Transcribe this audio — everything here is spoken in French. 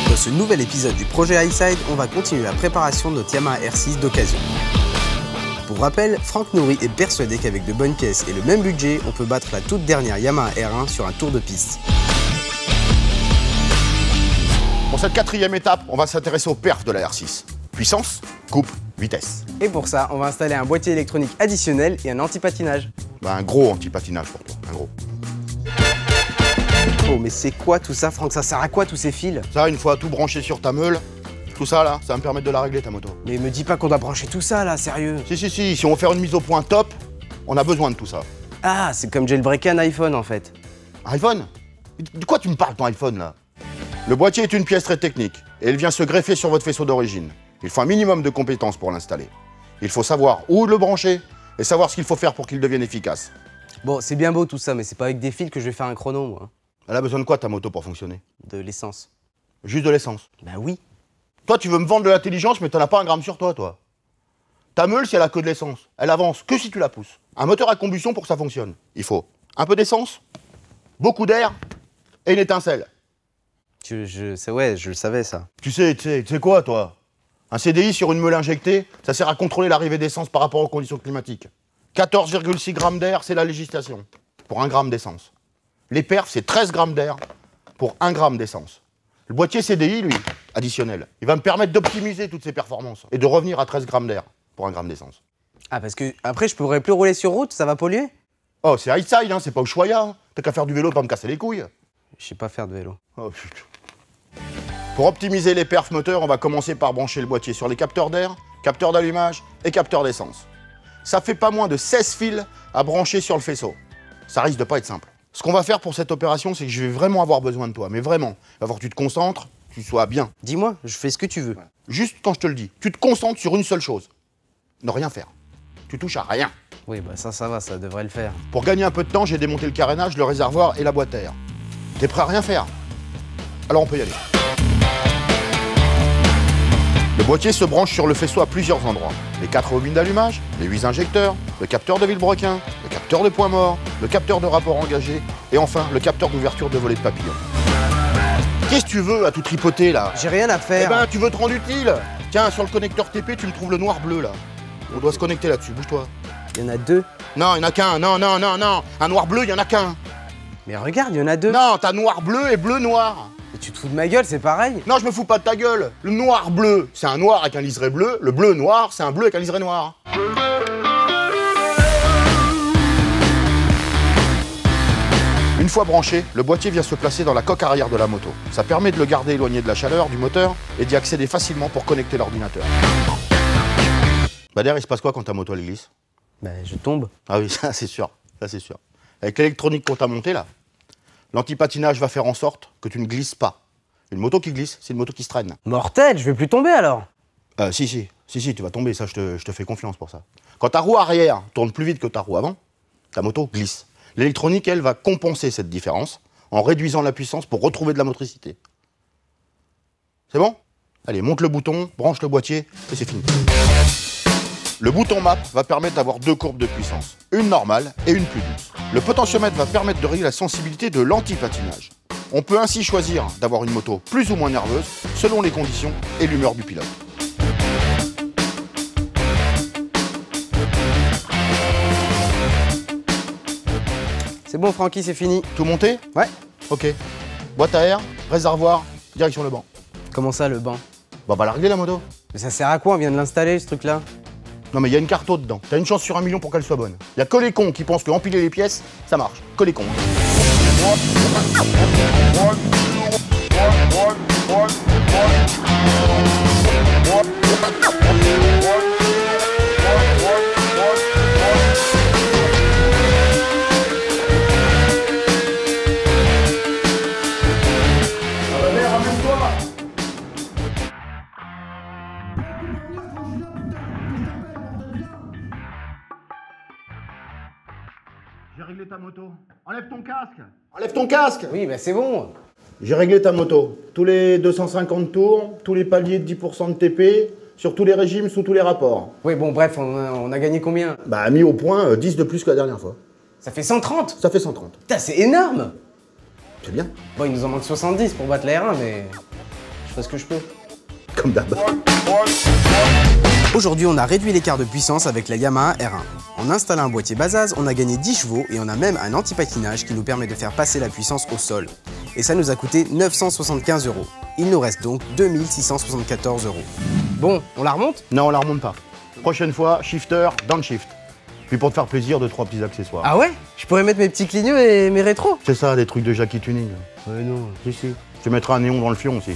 Dans ce nouvel épisode du projet Highside, on va continuer la préparation de notre Yamaha R6 d'occasion. Pour rappel, Franck Nourri est persuadé qu'avec de bonnes pièces et le même budget, on peut battre la toute dernière Yamaha R1 sur un tour de piste. Pour cette quatrième étape, on va s'intéresser aux perfs de la R6. Puissance, couple, vitesse. Et pour ça, on va installer un boîtier électronique additionnel et un anti-patinage. Un gros anti-patinage pour toi, un gros. Oh mais c'est quoi tout ça, Franck? Ça sert à quoi tous ces fils? Ça, une fois tout branché sur ta meule, tout ça là, ça va me permettre de la régler ta moto. Mais me dis pas qu'on doit brancher tout ça là, sérieux. Si on veut faire une mise au point top, on a besoin de tout ça. Ah, c'est comme jailbreaker un iPhone en fait. iPhone? De quoi tu me parles ton iPhone là? Le boîtier est une pièce très technique et elle vient se greffer sur votre faisceau d'origine. Il faut un minimum de compétences pour l'installer. Il faut savoir où le brancher et savoir ce qu'il faut faire pour qu'il devienne efficace. Bon, c'est bien beau tout ça, mais c'est pas avec des fils que je vais faire un chrono, moi. Elle a besoin de quoi ta moto pour fonctionner? De l'essence. Juste de l'essence. Bah oui. Toi, tu veux me vendre de l'intelligence, mais t'en as pas un gramme sur toi, toi. Ta meule, si elle a que de l'essence, elle avance que si tu la pousses. Un moteur à combustion, pour que ça fonctionne, il faut un peu d'essence, beaucoup d'air et une étincelle. Ouais, je le savais ça. Tu sais quoi, toi? Un CDI sur une meule injectée, ça sert à contrôler l'arrivée d'essence par rapport aux conditions climatiques. 14,6 grammes d'air, c'est la législation, pour 1 gramme d'essence. Les perfs, c'est 13 grammes d'air pour 1 gramme d'essence. Le boîtier CDI, lui, additionnel, il va me permettre d'optimiser toutes ces performances et de revenir à 13 grammes d'air pour 1 gramme d'essence. Ah, parce que après, je pourrais plus rouler sur route, ça va polluer? Oh, c'est Highside, hein, c'est pas Ushuaïa. Hein. T'as qu'à faire du vélo, pas me casser les couilles. Je sais pas faire de vélo. Oh, putain. Pour optimiser les perfs moteurs, on va commencer par brancher le boîtier sur les capteurs d'air, capteurs d'allumage et capteurs d'essence. Ça fait pas moins de 16 fils à brancher sur le faisceau. Ça risque de pas être simple. Ce qu'on va faire pour cette opération, c'est que je vais vraiment avoir besoin de toi, mais vraiment. Il va falloir que tu te concentres, que tu sois bien. Dis-moi, je fais ce que tu veux. Ouais. Juste quand je te le dis, tu te concentres sur une seule chose. Ne rien faire. Tu touches à rien. Oui, bah ça va, ça devrait le faire. Pour gagner un peu de temps, j'ai démonté le carénage, le réservoir et la boîte à air. T'es prêt à rien faire? Alors on peut y aller. Le boîtier se branche sur le faisceau à plusieurs endroits. Les 4 bobines d'allumage, les 8 injecteurs, le capteur de Villebrequin, le capteur de point mort, le capteur de rapport engagé et enfin le capteur d'ouverture de volet de papillon. Qu'est-ce que tu veux à tout tripoter là? J'ai rien à faire. Eh ben tu veux te rendre utile? Tiens, sur le connecteur TP, tu me trouves le noir-bleu là. On doit se connecter là-dessus, bouge-toi. Il y en a deux. Non, il n'y en a qu'un, non. Un noir-bleu, il n'y en a qu'un. Mais regarde, il y en a deux. Non, t'as noir-bleu et bleu-noir. Mais tu te fous de ma gueule, c'est pareil. Non, je me fous pas de ta gueule. Le noir-bleu, c'est un noir avec un liseré bleu. Le bleu-noir, c'est un bleu avec un liseré noir. Une fois branché, le boîtier vient se placer dans la coque arrière de la moto. Ça permet de le garder éloigné de la chaleur du moteur et d'y accéder facilement pour connecter l'ordinateur. Bah derrière, il se passe quoi quand ta moto elle glisse? Bah je tombe. Ah oui, ça c'est sûr, ça c'est sûr. Avec l'électronique qu'on t'a montée là, l'antipatinage va faire en sorte que tu ne glisses pas. Une moto qui glisse, c'est une moto qui se traîne. Mortel, je vais plus tomber alors. Si, tu vas tomber, ça je te fais confiance pour ça. Quand ta roue arrière tourne plus vite que ta roue avant, ta moto glisse. L'électronique, elle, va compenser cette différence en réduisant la puissance pour retrouver de la motricité. C'est bon? Allez, monte le bouton, branche le boîtier et c'est fini. Le bouton map va permettre d'avoir 2 courbes de puissance, une normale et une plus douce. Le potentiomètre va permettre de régler la sensibilité de l'anti-patinage. On peut ainsi choisir d'avoir une moto plus ou moins nerveuse selon les conditions et l'humeur du pilote. C'est bon Francky, c'est fini. Tout monté? Ouais. Ok. Boîte à air, réservoir, direction le banc. Comment ça le banc? Bah va la régler la moto. Mais ça sert à quoi? On vient de l'installer ce truc là. Non mais il y a une carte dedans. T'as une chance sur 1 million pour qu'elle soit bonne. Il y a que les cons qui pensent que empiler les pièces, ça marche. Que les cons. J'ai réglé ta moto. Enlève ton casque. Enlève ton casque. Oui, bah c'est bon. J'ai réglé ta moto. Tous les 250 tours, tous les paliers de 10% de TP, sur tous les régimes, sous tous les rapports. Oui, bon, bref, on a gagné combien? Bah, mis au point 10 de plus que la dernière fois. Ça fait 130. Ça fait 130. Putain, c'est énorme. C'est bien. Bon, il nous en manque 70 pour battre la R1, mais je fais ce que je peux. Comme d'hab. Aujourd'hui, on a réduit l'écart de puissance avec la Yamaha R1. En installant un boîtier Bazaz, on a gagné 10 chevaux et on a même un anti-patinage qui nous permet de faire passer la puissance au sol. Et ça nous a coûté 975 €. Il nous reste donc 2674 €. Bon, on la remonte? Non, on la remonte pas. Prochaine fois, shifter, downshift. Puis pour te faire plaisir, 2-3 petits accessoires. Ah ouais? Je pourrais mettre mes petits clignots et mes rétros? C'est ça, des trucs de Jackie Tuning. Ouais, non. Si. Tu mettras un néon dans le fion aussi.